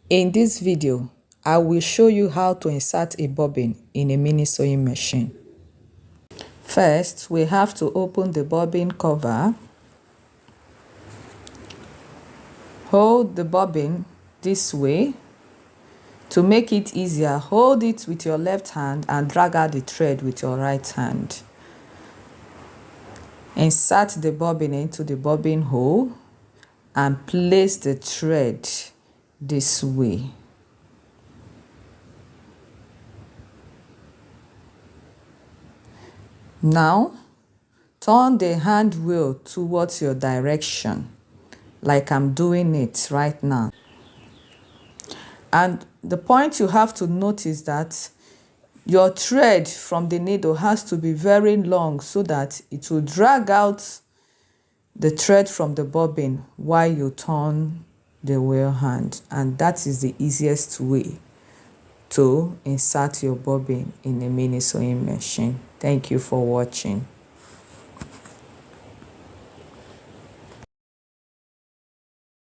In this video, I will show you how to insert a bobbin in a mini sewing machine. First, we have to open the bobbin cover. Hold the bobbin this way. To make it easier, hold it with your left hand and drag out the thread with your right hand. Insert the bobbin into the bobbin hole and place the thread this way. Now, turn the hand wheel towards your direction, like I'm doing it right now. And the point you have to notice that your thread from the needle has to be very long so that it will drag out the thread from the bobbin while you turn the wheel hand. And that is the easiest way to insert your bobbin in a mini sewing machine. Thank you for watching.